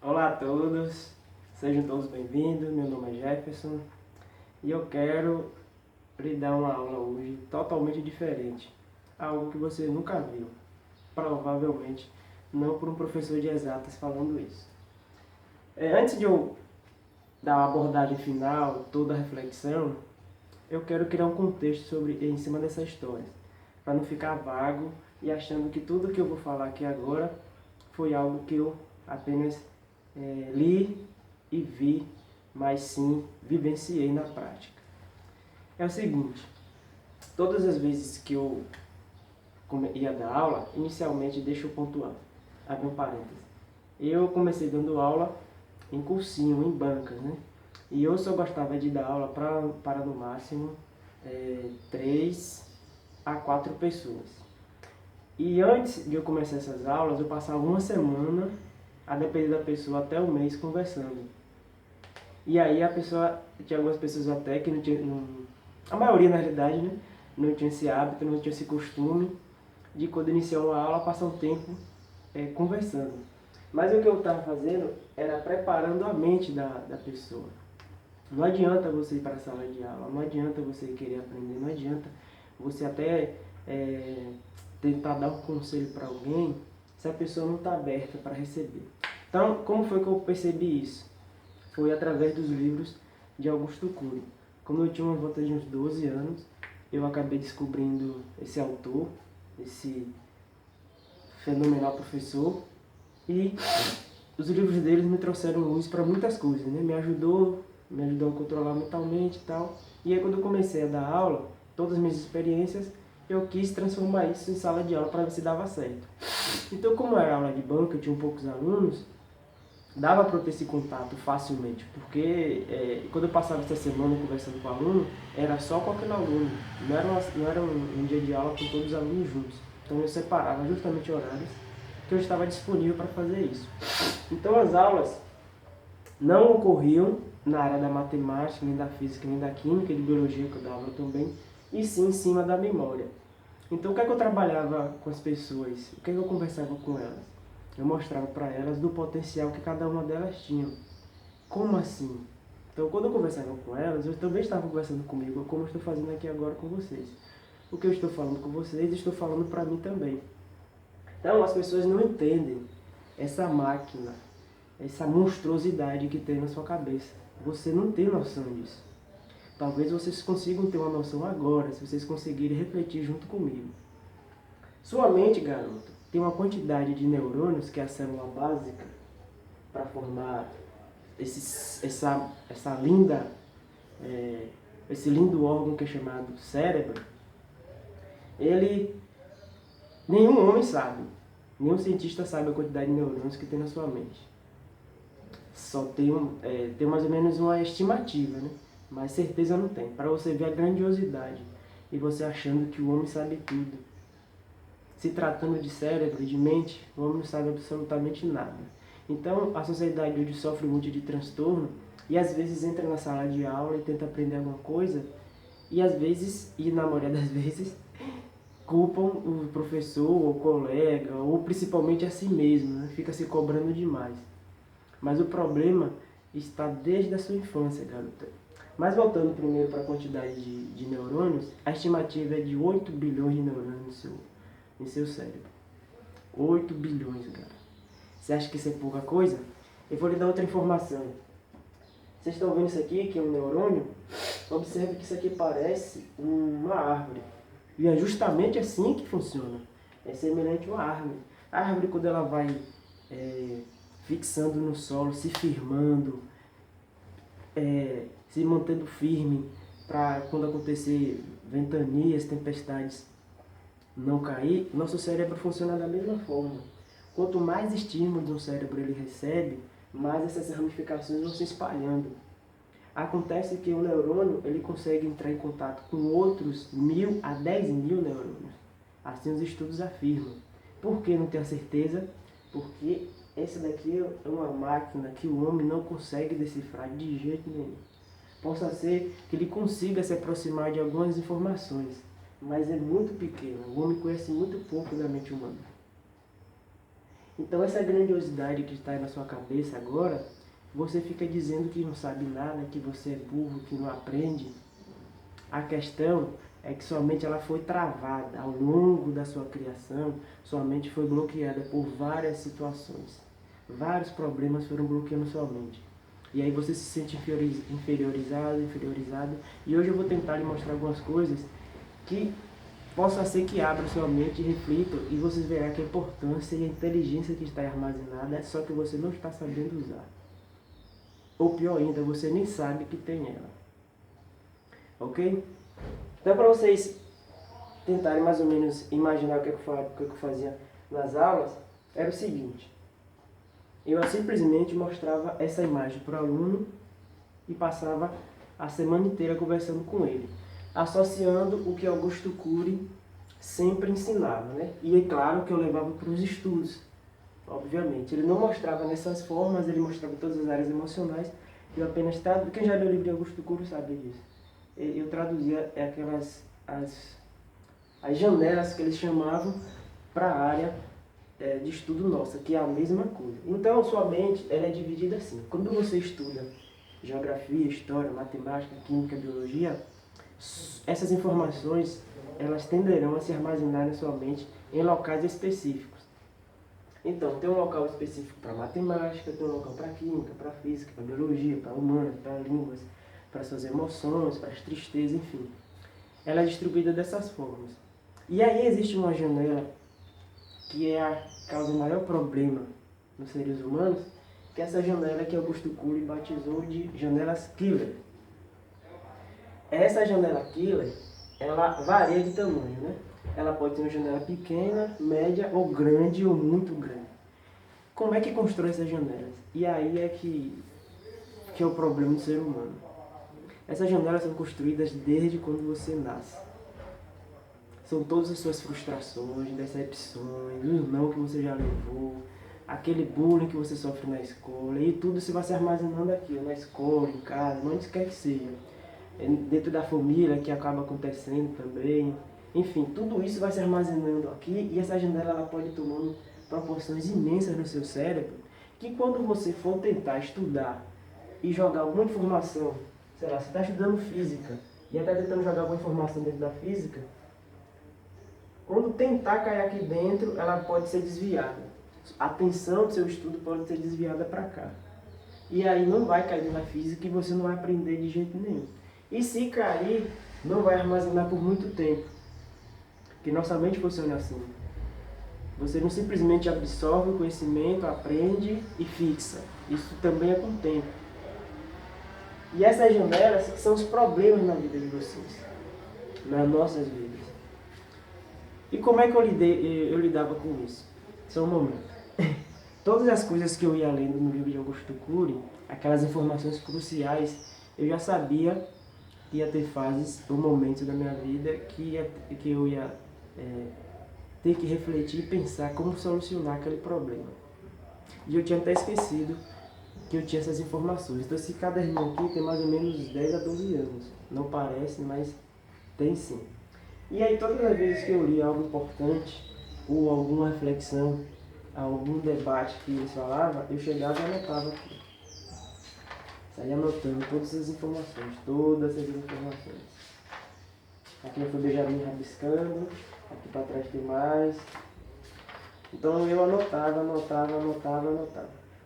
Olá a todos, sejam todos bem-vindos. Meu nome é Jefferson e eu quero lhe dar uma aula hoje totalmente diferente, algo que você nunca viu, provavelmente não por um professor de exatas falando isso. Antes de eu dar uma abordagem final, toda a reflexão, eu quero criar um contexto em cima dessa história, para não ficar vago e achando que tudo que eu vou falar aqui agora foi algo que eu apenas li e vi, mas sim vivenciei na prática. É o seguinte, todas as vezes que eu ia dar aula, inicialmente, deixa eu pontuar, abrir um parênteses. Eu comecei dando aula em cursinho, em bancas, né? E eu só gostava de dar aula para no máximo 3 a 4 pessoas. E antes de eu começar essas aulas, eu passava uma semana, a depender da pessoa, até um mês conversando. E aí tinha algumas pessoas até que não tinham, a maioria na realidade, né, não tinha esse hábito, não tinha esse costume de quando iniciar uma aula passar um tempo conversando. Mas o que eu estava fazendo era preparando a mente da pessoa. Não adianta você ir para a sala de aula, não adianta você querer aprender, não adianta você até tentar dar um conselho para alguém se a pessoa não está aberta para receber. Então, como foi que eu percebi isso? Foi através dos livros de Augusto Cury. Quando eu tinha uma volta de uns 12 anos, eu acabei descobrindo esse autor, esse fenomenal professor, e os livros deles me trouxeram luz para muitas coisas, né? Me ajudou a controlar mentalmente e tal. E aí quando eu comecei a dar aula, todas as minhas experiências, eu quis transformar isso em sala de aula para ver se dava certo. Então, como era aula de banca, eu tinha poucos alunos, dava para eu ter esse contato facilmente, porque quando eu passava essa semana conversando com o aluno, era só com aquele aluno, não era um dia de aula com todos os alunos juntos. Então eu separava justamente horários que eu estava disponível para fazer isso. Então as aulas não ocorriam na área da matemática, nem da física, nem da química, de biologia que eu dava também, e sim em cima da memória. Então o que é que eu trabalhava com as pessoas? O que é que eu conversava com elas? Eu mostrava para elas do potencial que cada uma delas tinha. Como assim? Então, quando eu conversava com elas, eu também estava conversando comigo, como eu estou fazendo aqui agora com vocês. O que eu estou falando com vocês, estou falando para mim também. Então, as pessoas não entendem essa máquina, essa monstruosidade que tem na sua cabeça. Você não tem noção disso. Talvez vocês consigam ter uma noção agora, se vocês conseguirem refletir junto comigo. Sua mente, garoto, tem uma quantidade de neurônios, que é a célula básica, para formar esse lindo órgão que é chamado cérebro. Nenhum homem sabe, nenhum cientista sabe a quantidade de neurônios que tem na sua mente. Só tem mais ou menos uma estimativa, né? Mas certeza não tem. Para você ver a grandiosidade e você achando que o homem sabe tudo. Se tratando de cérebro e de mente, o homem não sabe absolutamente nada. Então, a sociedade hoje sofre muito de transtorno e às vezes entra na sala de aula e tenta aprender alguma coisa e às vezes, e na maioria das vezes, culpam o professor, ou o colega, ou principalmente a si mesmo, né? Fica se cobrando demais. Mas o problema está desde a sua infância, garota. Mas voltando primeiro para a quantidade de neurônios, a estimativa é de 8 bilhões de neurônios em seu cérebro. 8 bilhões, cara. Você acha que isso é pouca coisa? Eu vou lhe dar outra informação. Vocês estão vendo isso aqui, que é um neurônio? Observe que isso aqui parece uma árvore. E é justamente assim que funciona. É semelhante a uma árvore. A árvore, quando ela vai fixando no solo, se firmando, se mantendo firme, para quando acontecer ventanias, tempestades, não cair, nosso cérebro funciona da mesma forma. Quanto mais estímulos o cérebro ele recebe, mais essas ramificações vão se espalhando. Acontece que o neurônio ele consegue entrar em contato com outros 1.000 a 10.000 neurônios. Assim os estudos afirmam. Por que não tenho certeza? Porque essa daqui é uma máquina que o homem não consegue decifrar de jeito nenhum. Possa ser que ele consiga se aproximar de algumas informações, mas é muito pequeno. O homem conhece muito pouco da mente humana. Então essa grandiosidade que está aí na sua cabeça agora, você fica dizendo que não sabe nada, que você é burro, que não aprende. A questão é que sua mente ela foi travada ao longo da sua criação, sua mente foi bloqueada por várias situações. Vários problemas foram bloqueando sua mente. E aí você se sente inferiorizado. E hoje eu vou tentar lhe mostrar algumas coisas que possa ser que abra sua mente e reflita, e você verá que a importância e a inteligência que está armazenada é só que você não está sabendo usar. Ou pior ainda, você nem sabe que tem ela. Ok? Então, para vocês tentarem mais ou menos imaginar o que eu fazia nas aulas, era o seguinte. Eu simplesmente mostrava essa imagem para o aluno e passava a semana inteira conversando com ele, associando o que Augusto Cury sempre ensinava, né? E é claro que eu levava para os estudos, obviamente. Ele não mostrava nessas formas, ele mostrava todas as áreas emocionais. Eu apenas traduzia. Quem já leu o livro de Augusto Cury sabe disso. Eu traduzia as janelas que eles chamavam para a área de estudo nossa, que é a mesma coisa. Então, sua mente ela é dividida assim. Quando você estuda geografia, história, matemática, química, biologia, essas informações elas tenderão a se armazenar na sua mente em locais específicos. Então, tem um local específico para matemática, tem um local para química, para física, para biologia, para humanas, para línguas, para suas emoções, para as tristezas, enfim. Ela é distribuída dessas formas. E aí existe uma janela que é a causa o maior problema nos seres humanos, que é essa janela que Augusto Cury batizou de janelas killer. Essa janela killer, ela varia de tamanho, né? Ela pode ter uma janela pequena, média ou grande ou muito grande. Como é que constrói essas janelas? E aí é que é o problema do ser humano. Essas janelas são construídas desde quando você nasce. São todas as suas frustrações, decepções, os não que você já levou, aquele bullying que você sofre na escola, e tudo se vai se armazenando aqui, na escola, em casa, onde quer que seja. Dentro da família, que acaba acontecendo também. Enfim, tudo isso vai se armazenando aqui, e essa janela ela pode tomando proporções imensas no seu cérebro, que quando você for tentar estudar e jogar alguma informação, sei lá, você está estudando física, e até tentando jogar alguma informação dentro da física, quando tentar cair aqui dentro, ela pode ser desviada. A atenção do seu estudo pode ser desviada para cá. E aí não vai cair na física e você não vai aprender de jeito nenhum. E se cair, não vai armazenar por muito tempo. Porque nossa mente funciona assim. Você não simplesmente absorve o conhecimento, aprende e fixa. Isso também é com o tempo. E essas janelas são os problemas na vida de vocês. Nas nossas vidas. E como é que eu lidava com isso? Só um momento. Todas as coisas que eu ia lendo no livro de Augusto Cury, aquelas informações cruciais, eu já sabia que ia ter fases ou momentos da minha vida que eu ia ter que refletir e pensar como solucionar aquele problema. E eu tinha até esquecido que eu tinha essas informações. Então esse caderninho aqui tem mais ou menos 10 a 12 anos. Não parece, mas tem sim. E aí todas as vezes que eu li algo importante, ou alguma reflexão, algum debate que eles falavam, eu chegava e anotava aqui. Saía anotando todas as informações, Aqui eu fui Benjamin rabiscando, aqui para trás tem mais. Então eu anotava.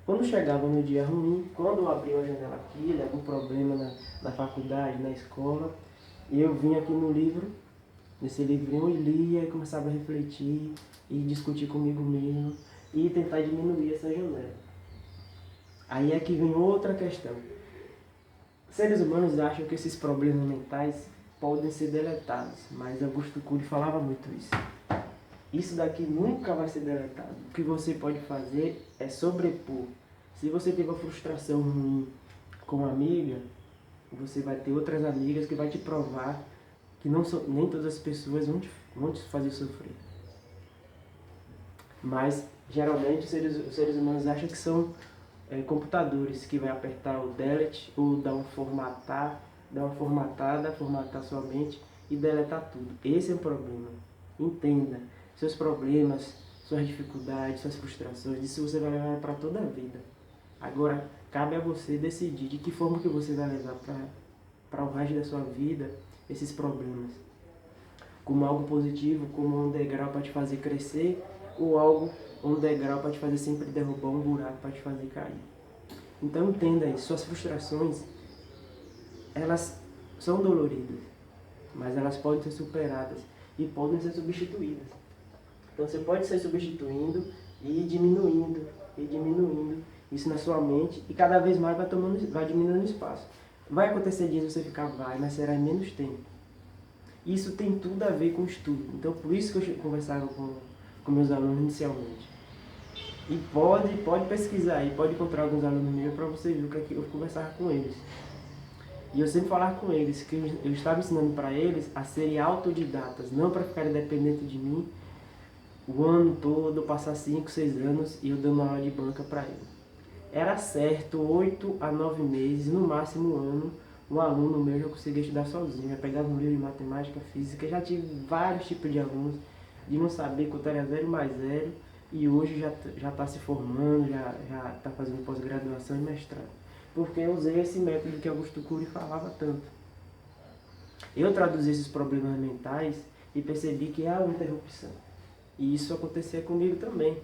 Quando chegava no dia ruim, quando eu abria a janela aqui, algum problema na faculdade, na escola, eu vinha aqui no livro, nesse livrinho, e lia e começava a refletir e discutir comigo mesmo e tentar diminuir essa janela. Aí é que vem outra questão. Seres humanos acham que esses problemas mentais podem ser deletados, mas Augusto Cury falava muito isso. Isso daqui nunca vai ser deletado. O que você pode fazer é sobrepor. Se você teve uma frustração ruim com uma amiga, você vai ter outras amigas que vai te provar que nem todas as pessoas vão te fazer sofrer. Mas, geralmente, os seres humanos acham que são computadores que vai apertar o delete ou dar uma formatada, formatar sua mente e deletar tudo. Esse é o problema. Entenda, seus problemas, suas dificuldades, suas frustrações, isso você vai levar para toda a vida. Agora, cabe a você decidir de que forma que você vai levar para o resto da sua vida esses problemas. Como algo positivo, como um degrau para te fazer crescer, ou algo, um degrau para te fazer sempre derrubar, um buraco para te fazer cair. Então entenda isso, suas frustrações, elas são doloridas, mas elas podem ser superadas e podem ser substituídas. Então você pode ser substituindo e diminuindo isso na sua mente e cada vez mais vai diminuindo espaço. Vai acontecer dias você ficar mas será em menos tempo. Isso tem tudo a ver com o estudo. Então por isso que eu conversava com meus alunos inicialmente. E pode pesquisar aí, pode encontrar alguns alunos meus para você ver o que é que eu conversava com eles. E eu sempre falava com eles que eu estava ensinando para eles a serem autodidatas, não para ficarem dependentes de mim o ano todo, passar 5, 6 anos e eu dando aula de banca para eles. Era certo, 8 a 9 meses, no máximo um ano, um aluno meu já conseguia estudar sozinho. Eu pegava um livro de matemática, física, já tive vários tipos de alunos, de não saber quanto era 0 mais 0, e hoje já está se formando, já está fazendo pós-graduação e mestrado. Porque eu usei esse método que Augusto Cury falava tanto. Eu traduzi esses problemas mentais e percebi que há uma interrupção. E isso acontecia comigo também.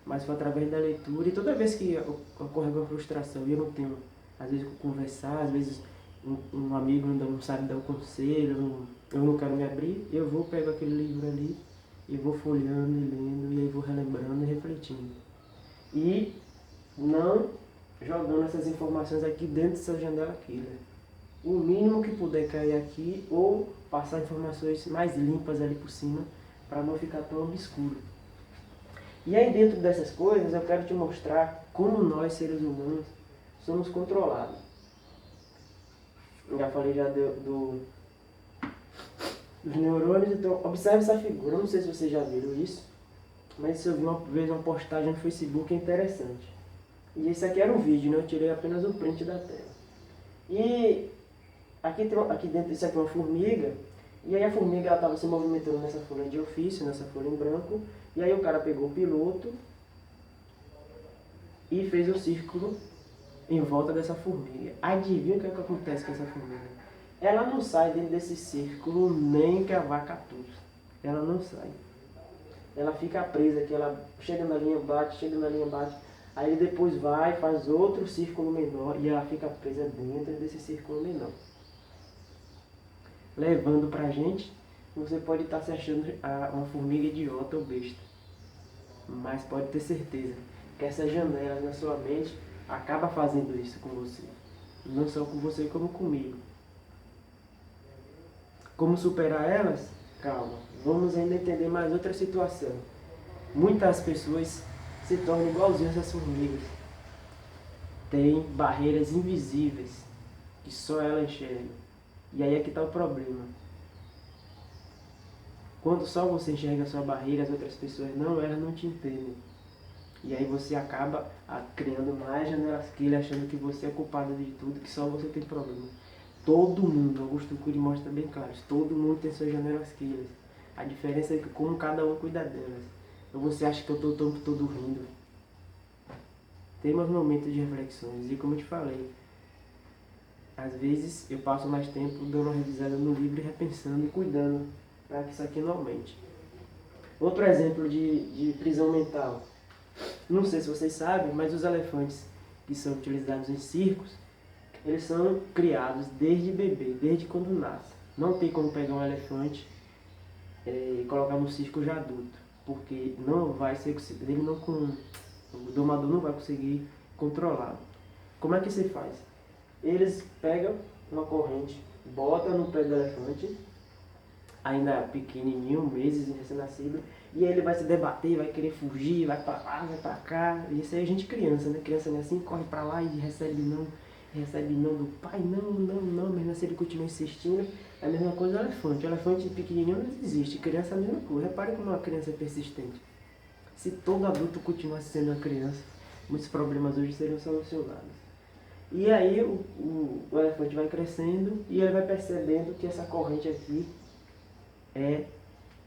Mas foi através da leitura. E toda vez que ocorre uma frustração e eu não tenho, às vezes, conversar, às vezes um amigo não sabe dar um conselho, eu não quero me abrir, eu vou, pego aquele livro ali e vou folheando e lendo, e aí vou relembrando e refletindo. E não jogando essas informações aqui dentro dessa janela killer. O mínimo que puder cair aqui ou passar informações mais limpas ali por cima para não ficar tão obscuro. E aí dentro dessas coisas eu quero te mostrar como nós seres humanos somos controlados. Eu já falei dos neurônios, então observe essa figura. Eu não sei se vocês já viram isso, mas eu vi uma vez uma postagem no Facebook interessante. E esse aqui era um vídeo, né? Eu tirei apenas um print da tela. E aqui dentro, isso aqui é uma formiga. E aí a formiga estava se movimentando nessa folha de ofício, nessa folha em branco. E aí o cara pegou o piloto e fez um círculo em volta dessa formiga. Adivinha o que acontece com essa formiga? Ela não sai dentro desse círculo nem que a vaca tussa. Ela não sai. Ela fica presa aqui, ela chega na linha, bate, aí ele depois vai, faz outro círculo menor e ela fica presa dentro desse círculo menor. Levando pra gente, você pode estar se achando uma formiga idiota ou besta. Mas pode ter certeza que essa janela na sua mente acaba fazendo isso com você. Não só com você, como comigo. Como superar elas? Calma, vamos ainda entender mais outra situação. Muitas pessoas se tornam igualzinhas às formigas. Tem barreiras invisíveis que só ela enxerga. E aí é que está o problema. Quando só você enxerga a sua barreira, as outras pessoas não, elas não te entendem. E aí você acaba criando mais janelas killer, achando que você é culpado de tudo, que só você tem problema. Todo mundo, Augusto Cury mostra bem claro, todo mundo tem suas janelas killers. A diferença é que como cada um cuida delas. Ou você acha que eu estou o tempo todo rindo. Tem meus momentos de reflexões, e como eu te falei, às vezes eu passo mais tempo dando uma revisada no livro e repensando e cuidando para que isso aqui não aumente. Outro exemplo de prisão mental. Não sei se vocês sabem, mas os elefantes que são utilizados em circos, eles são criados desde bebê, desde quando nasce. Não tem como pegar um elefante e colocar no circo já adulto, porque não vai ser, o domador não vai conseguir controlá-lo. Como é que se faz? Eles pegam uma corrente, botam no pé do elefante, ainda pequenininho, meses recém-nascido, e aí ele vai se debater, vai querer fugir, vai pra lá, vai pra cá. E isso aí é gente criança, né? Criança não é assim, corre pra lá e recebe não do pai, não, mesmo assim ele continua insistindo. É a mesma coisa do elefante. O elefante pequenininho não existe, criança é a mesma coisa. Repare como uma criança é persistente. Se todo adulto continuasse sendo uma criança, muitos problemas hoje seriam solucionados. E aí o elefante vai crescendo e ele vai percebendo que essa corrente aqui é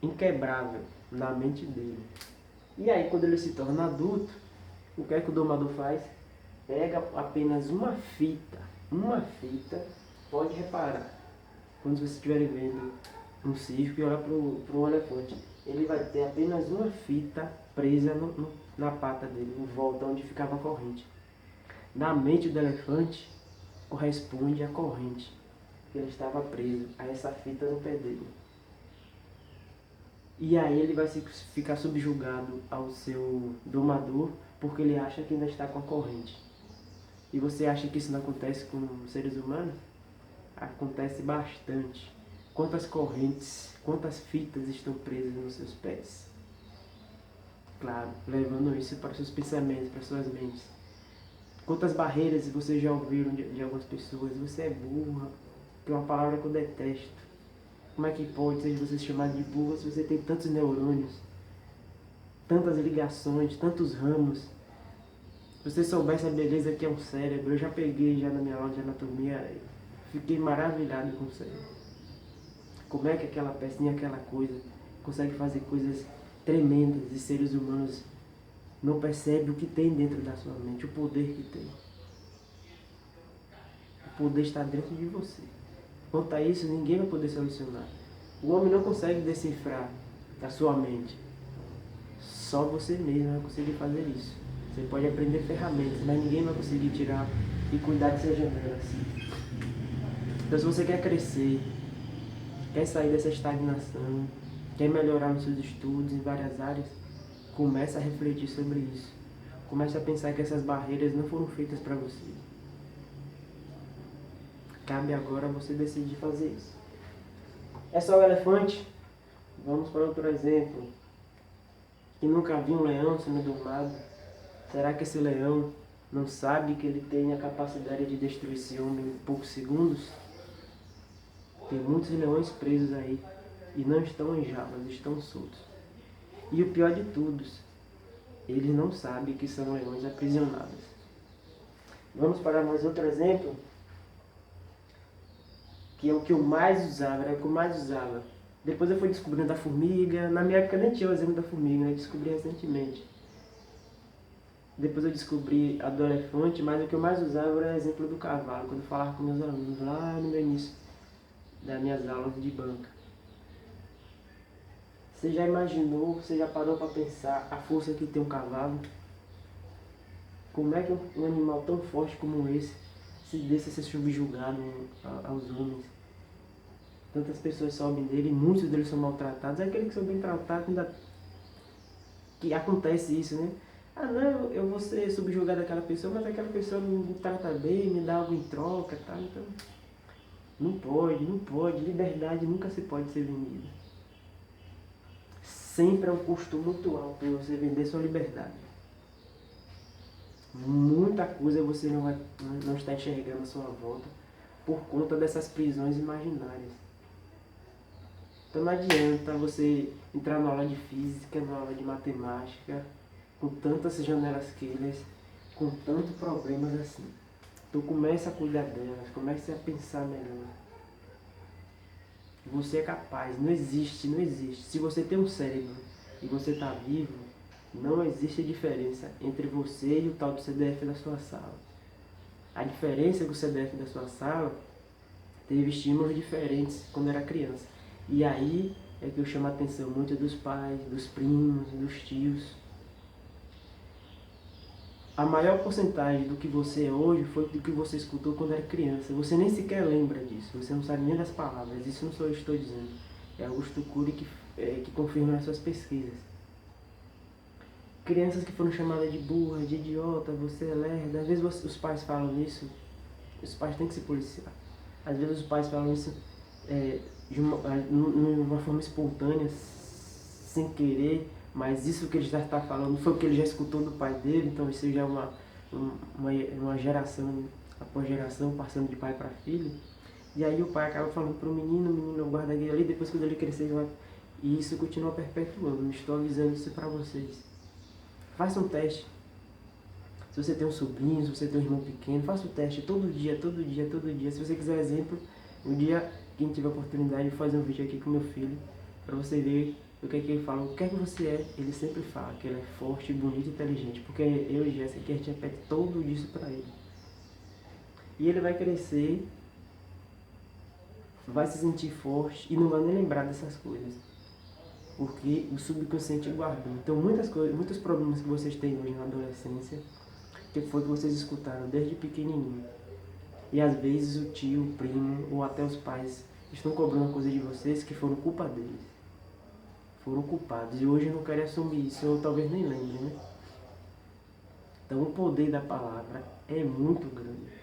inquebrável na mente dele. E aí, quando ele se torna adulto, o que é que o domador faz? Pega apenas uma fita, pode reparar, quando você estiver vendo um circo e olhar para um elefante, ele vai ter apenas uma fita presa na pata dele, em volta onde ficava a corrente. Na mente do elefante, corresponde à corrente, que ele estava preso a essa fita no pé dele. E aí ele vai ficar subjugado ao seu domador, porque ele acha que ainda está com a corrente. E você acha que isso não acontece com seres humanos? Acontece bastante. Quantas correntes, quantas fitas estão presas nos seus pés? Claro, levando isso para os seus pensamentos, para as suas mentes. Quantas barreiras vocês já ouviram de algumas pessoas? Você é burra, que é uma palavra que eu detesto. Como é que pode ser você se chamar de burra se você tem tantos neurônios, tantas ligações, tantos ramos? Se você soubesse a beleza que é um cérebro, eu já peguei já na minha aula de anatomia, fiquei maravilhado com o cérebro. Como é que aquela pecinha, aquela coisa, consegue fazer coisas tremendas e seres humanos não percebem o que tem dentro da sua mente, o poder que tem. O poder está dentro de você. Quanto a isso, ninguém vai poder solucionar. O homem não consegue decifrar a sua mente. Só você mesmo vai conseguir fazer isso. Você pode aprender ferramentas, mas ninguém vai conseguir tirar e cuidar de suas janelas. Então, se você quer crescer, quer sair dessa estagnação, quer melhorar nos seus estudos em várias áreas, comece a refletir sobre isso. Comece a pensar que essas barreiras não foram feitas para você. Cabe agora você decidir fazer isso. É só o elefante? Vamos para outro exemplo. Que nunca viu um leão sendo domado. Será que esse leão não sabe que ele tem a capacidade de destruir esse homem em poucos segundos? Tem muitos leões presos aí e não estão em jaulas, estão soltos. E o pior de tudo, eles não sabem que são leões aprisionados. Vamos para mais outro exemplo, que é o que eu mais usava, era o que eu mais usava. Depois eu fui descobrindo a formiga, na minha época nem tinha o exemplo da formiga, eu descobri recentemente. Depois eu descobri a do elefante, mas o que eu mais usava era o exemplo do cavalo, quando eu falava com meus alunos lá no meu início das minhas aulas de banca. Você já imaginou, você já parou para pensar a força que tem um cavalo? Como é que um animal tão forte como esse se deixa ser subjugado aos homens? Tantas pessoas sobem dele, muitos deles são maltratados. É aquele que são bem tratados, ainda que acontece isso, né? Ah não, eu vou ser subjugado àquela pessoa, mas aquela pessoa me trata bem, me dá algo em troca, tá? Então, não pode. Liberdade nunca se pode ser vendida. Sempre é um custo muito alto você vender sua liberdade. Muita coisa você não está enxergando à sua volta por conta dessas prisões imaginárias. Então não adianta você entrar na aula de física, na aula de matemática, com tantas janelas queiras, com tantos problemas assim. Então comece a cuidar delas, comece a pensar melhor. Você é capaz, não existe. Se você tem um cérebro e você está vivo, não existe diferença entre você e o tal do CDF da sua sala. A diferença é que o CDF da sua sala teve estímulos diferentes quando era criança. E aí é que eu chamo a atenção muito dos pais, dos primos, dos tios. A maior porcentagem do que você é hoje foi do que você escutou quando era criança. Você nem sequer lembra disso, você não sabe nem das palavras. Isso não sou eu que estou dizendo. É Augusto Cury que confirma nas suas pesquisas. Crianças que foram chamadas de burra, de idiota, você é lerda. Às vezes os pais falam isso, os pais têm que se policiar. Às vezes os pais falam isso de uma forma espontânea, sem querer, mas isso que ele já está falando foi o que ele já escutou do pai dele, então isso já é uma geração após geração, passando de pai para filho. E aí o pai acaba falando para o menino guarda aquele ali, depois quando ele crescer, e isso continua perpetuando. Estou avisando isso para vocês. Faça um teste. Se você tem um sobrinho, se você tem um irmão pequeno, faça o teste todo dia. Se você quiser exemplo, um dia, quem tiver a oportunidade de fazer um vídeo aqui com meu filho, para você ver O que é que ele fala? O que é que você é? Ele sempre fala que ele é forte, bonito e inteligente. Porque eu e Jéssica aqui, a gente repete tudo isso pra ele. E ele vai crescer, vai se sentir forte e não vai nem lembrar dessas coisas. Porque o subconsciente guardou. Então muitas coisas, muitos problemas que vocês têm hoje na adolescência, que foi que vocês escutaram desde pequenininho. E às vezes o tio, o primo ou até os pais estão cobrando coisa de vocês que foram culpa deles. Foram culpados e hoje não querem assumir isso, ou talvez nem lembrem, né? Então o poder da palavra é muito grande.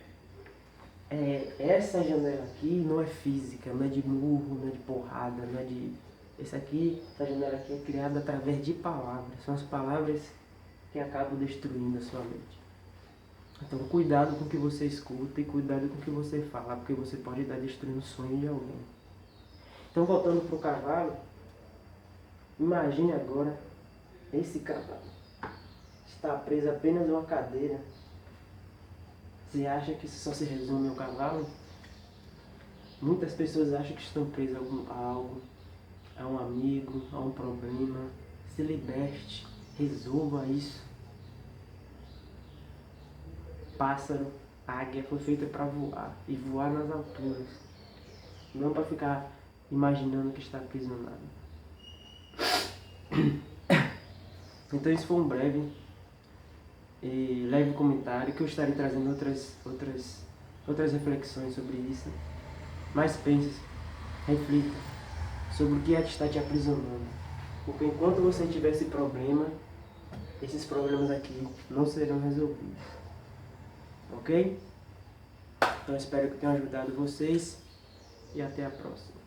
Essa janela aqui não é física, não é de murro, não é de porrada, não é de... Essa janela aqui é criada através de palavras. São as palavras que acabam destruindo a sua mente. Então cuidado com o que você escuta e cuidado com o que você fala, porque você pode estar destruindo o sonho de alguém. Então voltando para o cavalo, imagine agora esse cavalo. Está preso apenas a uma cadeira. Você acha que isso só se resume ao cavalo? Muitas pessoas acham que estão presas a algo, a um amigo, a um problema. Se liberte, resolva isso. Pássaro, águia foi feita para voar e voar nas alturas, não para ficar imaginando que está preso no nada. Então isso foi um breve e leve comentário que eu estarei trazendo outras reflexões sobre isso. Mas pense, reflita sobre o que é que está te aprisionando. Porque enquanto você tiver esse problema, esses problemas aqui não serão resolvidos. Ok? Então espero que tenha ajudado vocês e até a próxima.